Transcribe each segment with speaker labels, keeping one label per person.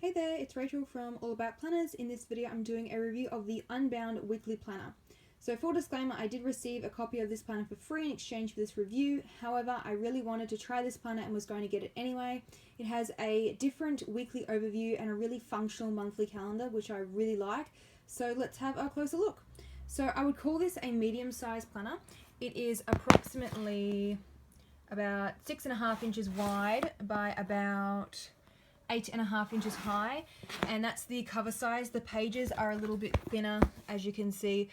Speaker 1: Hey there, it's Rachel from All About Planners. In this video I'm doing a review of the Unbound weekly planner. So full disclaimer, I did receive a copy of this planner for free in exchange for this review. However, I really wanted to try this planner and was going to get it anyway. It has a different weekly overview and a really functional monthly calendar, which I really like. So let's have a closer look. So I would call this a medium-sized planner. It is approximately about 6.5 inches wide by about 8.5 inches high, and that's the cover size. The pages are a little bit thinner, as you can see.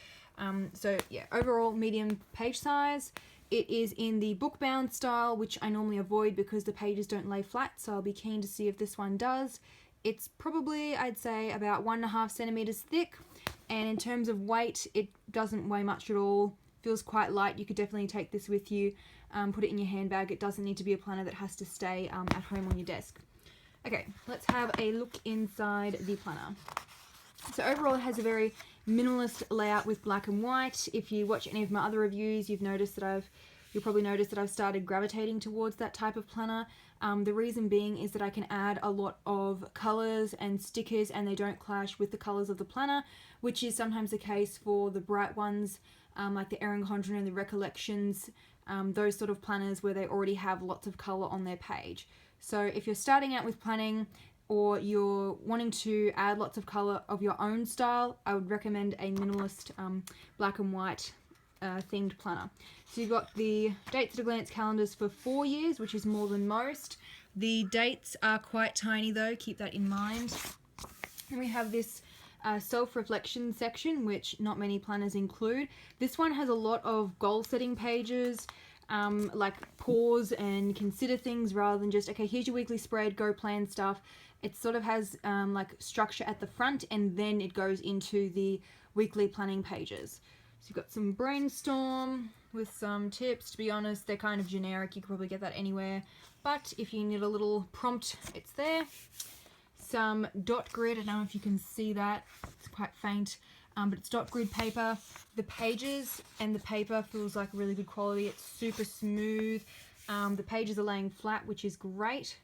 Speaker 1: So yeah, overall medium page size. It is in the book-bound style, which I normally avoid because the pages don't lay flat, so I'll be keen to see if this one does. It's probably, I'd say, about 1.5 centimeters thick, and in terms of weight, it doesn't weigh much at all. Feels quite light. You could definitely take this with you, put it in your handbag. It doesn't need to be a planner that has to stay at home on your desk. Okay, let's have a look inside the planner. So overall it has a very minimalist layout with black and white. If you watch any of my other reviews, you'll probably notice that I've started gravitating towards that type of planner. The reason being is that I can add a lot of colors and stickers and they don't clash with the colors of the planner, which is sometimes the case for the bright ones, like the Erin Condren and the Recollections, those sort of planners where they already have lots of color on their page. So if you're starting out with planning or you're wanting to add lots of color of your own style, I would recommend a minimalist black and white themed planner. So you've got the dates at a glance calendars for 4 years, which is more than most. The dates are quite tiny though, keep that in mind. And we have this self-reflection section, which not many planners include. This one has a lot of goal setting pages, like pause and consider things rather than just, okay, here's your weekly spread, go plan stuff. It sort of has like structure at the front and then it goes into the weekly planning pages. So you've got some brainstorm with some tips. To be honest, they're kind of generic. You could probably get that anywhere. But if you need a little prompt, it's there. Some dot grid. I don't know if you can see that. It's quite faint. But it's dot grid paper. The pages and the paper feels like really good quality. It's super smooth. The pages are laying flat, which is great.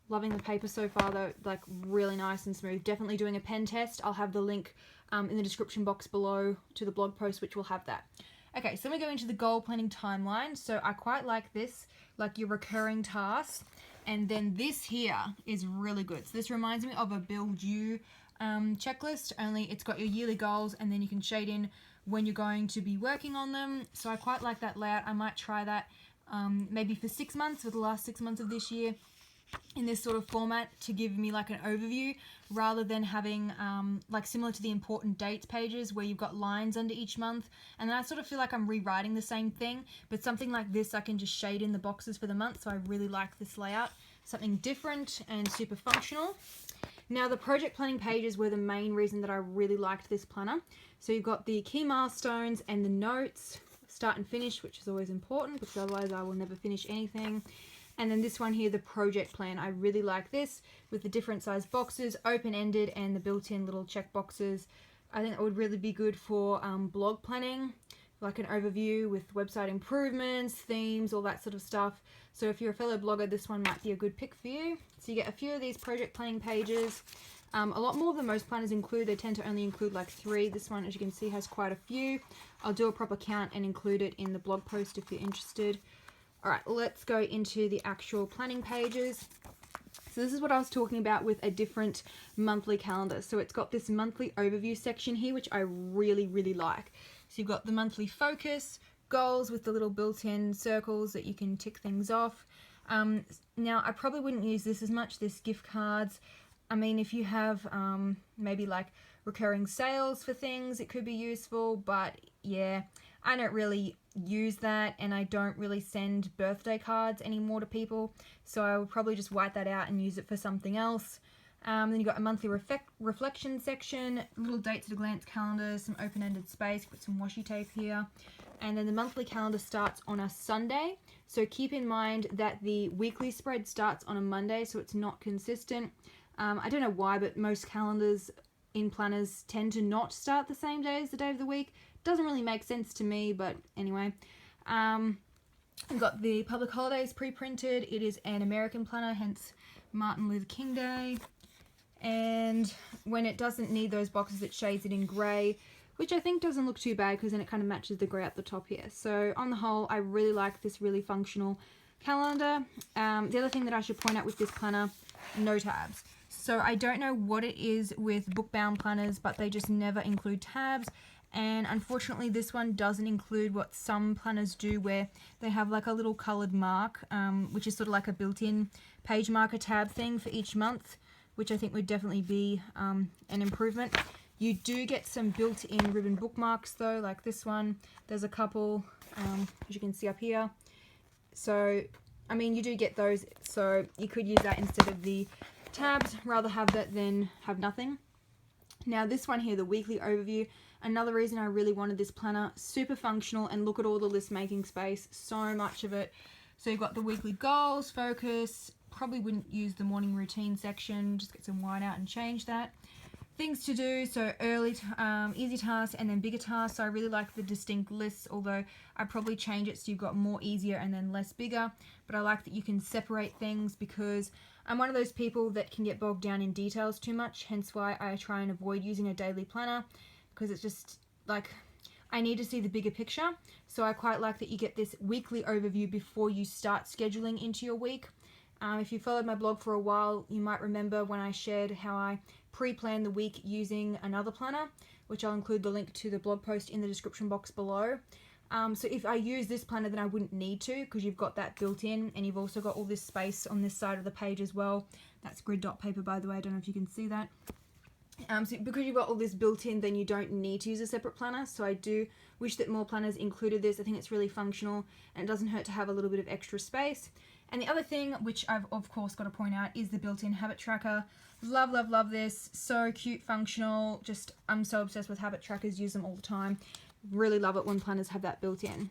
Speaker 1: Loving the paper so far though, like really nice and smooth. Definitely doing a pen test. I'll have the link in the description box below to the blog post, which will have that. Okay, so we go into the goal planning timeline. So I quite like this, like your recurring tasks. And then this here is really good. So this reminds me of a Build You checklist, only it's got your yearly goals and then you can shade in when you're going to be working on them. So I quite like that layout. I might try that maybe for 6 months, for the last 6 months of this year, in this sort of format to give me like an overview rather than having like similar to the important dates pages where you've got lines under each month, and then I sort of feel like I'm rewriting the same thing, but something like this I can just shade in the boxes for the month. So I really like this layout, something different and super functional. Now the project planning pages were the main reason that I really liked this planner. So you've got the key milestones and the notes, start and finish, which is always important because otherwise I will never finish anything. And then this one here, the project plan. I really like this with the different size boxes, open-ended and the built-in little check boxes. I think that would really be good for blog planning, like an overview with website improvements, themes, all that sort of stuff. So if you're a fellow blogger, this one might be a good pick for you. So you get a few of these project planning pages, a lot more than most planners include. They tend to only include like 3. This one, as you can see, has quite a few. I'll do a proper count and include it in the blog post if you're interested. All right, let's go into the actual planning pages. So this is what I was talking about with a different monthly calendar. So it's got this monthly overview section here, which I really, really like. So you've got the monthly focus, goals with the little built-in circles that you can tick things off. Now, I probably wouldn't use this as much, this gift cards. I mean, if you have maybe like recurring sales for things, it could be useful, but yeah, I don't really use that and I don't really send birthday cards anymore to people, so I would probably just white that out and use it for something else. Then you've got a monthly reflection section, little dates at a glance calendar, some open-ended space, put some washi tape here, and then the monthly calendar starts on a Sunday. So keep in mind that the weekly spread starts on a Monday, so it's not consistent. I don't know why, but most calendars in planners tend to not start the same day as the day of the week. Doesn't really make sense to me, but anyway. We've got the public holidays pre-printed. It is an American planner, hence Martin Luther King Day. And when it doesn't need those boxes, it shades it in grey, which I think doesn't look too bad because then it kind of matches the grey at the top here. So on the whole, I really like this really functional calendar. The other thing that I should point out with this planner, no tabs. So I don't know what it is with book-bound planners, but they just never include tabs. And unfortunately, this one doesn't include what some planners do, where they have like a little coloured mark, which is sort of like a built-in page marker tab thing for each month, which I think would definitely be an improvement. You do get some built-in ribbon bookmarks though, like this one. There's a couple, as you can see up here. So, I mean, you do get those, so you could use that instead of the tabs. Rather have that than have nothing. Now this one here, the weekly overview, another reason I really wanted this planner, super functional, and look at all the list making space, so much of it. So you've got the weekly goals, focus, probably wouldn't use the morning routine section, just get some white out and change that. Things to do, so early, easy tasks and then bigger tasks. So I really like the distinct lists, although I probably change it so you've got more easier and then less bigger. But I like that you can separate things because I'm one of those people that can get bogged down in details too much, hence why I try and avoid using a daily planner, because it's just like I need to see the bigger picture. So I quite like that you get this weekly overview before you start scheduling into your week. If you followed my blog for a while, you might remember when I shared how I pre-plan the week using another planner, which I'll include the link to the blog post in the description box below. So if I use this planner, then I wouldn't need to, because you've got that built in, and you've also got all this space on this side of the page as well. That's grid dot paper, by the way. I don't know if you can see that. So because you've got all this built in, then you don't need to use a separate planner. So I do wish that more planners included this. I think it's really functional, and it doesn't hurt to have a little bit of extra space. And the other thing, which I've of course got to point out, is the built-in habit tracker. Love, love, love this. So cute, functional. Just, I'm so obsessed with habit trackers, use them all the time. Really love it when planners have that built in.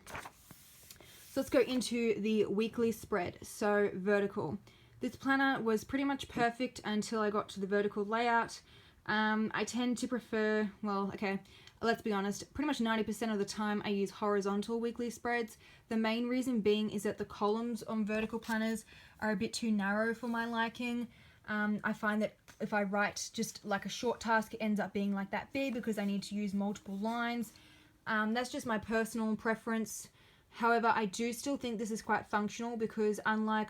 Speaker 1: So let's go into the weekly spread. So vertical. This planner was pretty much perfect until I got to the vertical layout. I tend to prefer, well, okay, let's be honest, pretty much 90% of the time I use horizontal weekly spreads. The main reason being is that the columns on vertical planners are a bit too narrow for my liking. I find that if I write just like a short task, it ends up being like that big because I need to use multiple lines. That's just my personal preference. However, I do still think this is quite functional because unlike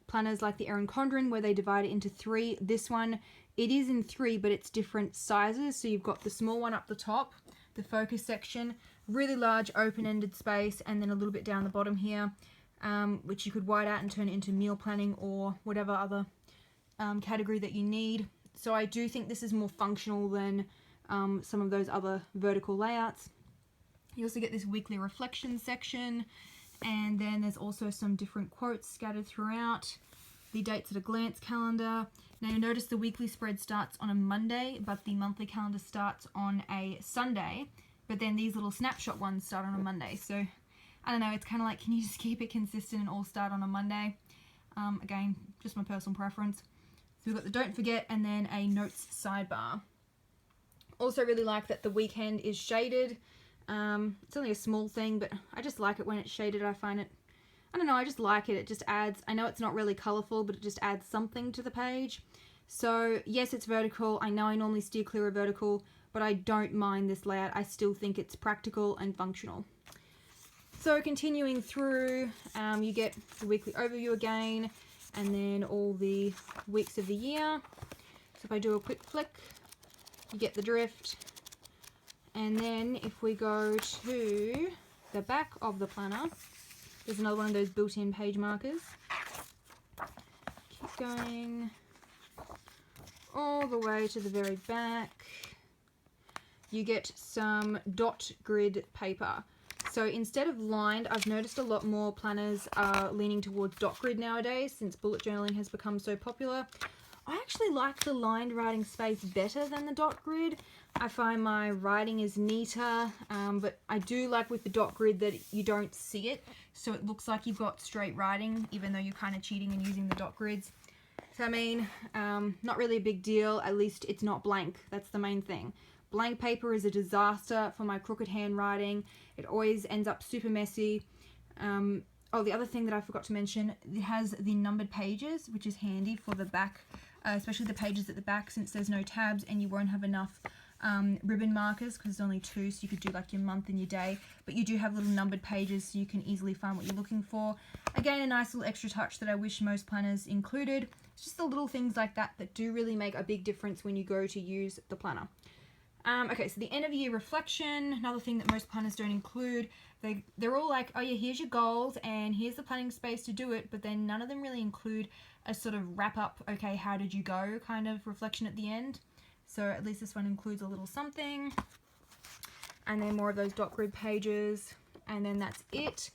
Speaker 1: planners like the Erin Condren where they divide it into 3, this one, it is in 3, but it's different sizes. So you've got the small one up the top, the focus section, really large open-ended space, and then a little bit down the bottom here, which you could white out and turn it into meal planning or whatever other category that you need. So I do think this is more functional than some of those other vertical layouts. You also get this weekly reflection section, and then there's also some different quotes scattered throughout. The dates at a glance calendar. Now you'll notice the weekly spread starts on a Monday, but the monthly calendar starts on a Sunday. But then these little snapshot ones start on a Monday. So I don't know, it's kind of like, can you just keep it consistent and all start on a Monday? Again, just my personal preference. So we've got the don't forget and then a notes sidebar. Also really like that the weekend is shaded. It's only a small thing, but I just like it when it's shaded. I find it, I don't know, I just like it. It just adds, I know it's not really colourful, but it just adds something to the page. So yes, it's vertical. I know I normally steer clear of vertical, but I don't mind this layout. I still think it's practical and functional. So continuing through, you get the weekly overview again, and then all the weeks of the year. So if I do a quick flick, you get the drift. And then if we go to the back of the planner, there's another one of those built-in page markers. Keep going all the way to the very back. You get some dot grid paper. So instead of lined, I've noticed a lot more planners are leaning towards dot grid nowadays since bullet journaling has become so popular. I actually like the lined writing space better than the dot grid. I find my writing is neater, but I do like with the dot grid that you don't see it, so it looks like you've got straight writing, even though you're kind of cheating and using the dot grids. So I mean, not really a big deal, at least it's not blank, that's the main thing. Blank paper is a disaster for my crooked handwriting. It always ends up super messy. Oh, the other thing that I forgot to mention, it has the numbered pages, which is handy for the back especially the pages at the back, since there's no tabs and you won't have enough ribbon markers because there's only 2, so you could do like your month and your day, but you do have little numbered pages so you can easily find what you're looking for. Again, a nice little extra touch that I wish most planners included. It's just the little things like that that do really make a big difference when you go to use the planner. Okay, so the end of year reflection, another thing that most planners don't include. They're all like, oh yeah, here's your goals and here's the planning space to do it, but then none of them really include a sort of wrap up, okay, how did you go kind of reflection at the end. So at least this one includes a little something, and then more of those dot grid pages, and then that's it.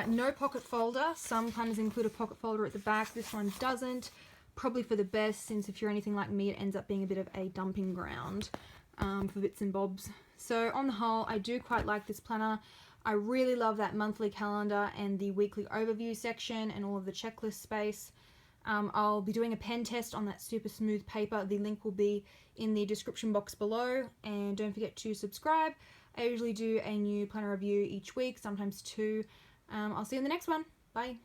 Speaker 1: No pocket folder. Some planners include a pocket folder at the back. This one doesn't. Probably for the best, since if you're anything like me, it ends up being a bit of a dumping ground for bits and bobs. So on the whole, I do quite like this planner. I really love that monthly calendar and the weekly overview section and all of the checklist space. I'll be doing a pen test on that super smooth paper. The link will be in the description box below, and don't forget to subscribe. I usually do a new planner review each week, sometimes 2. I'll see you in the next one. Bye.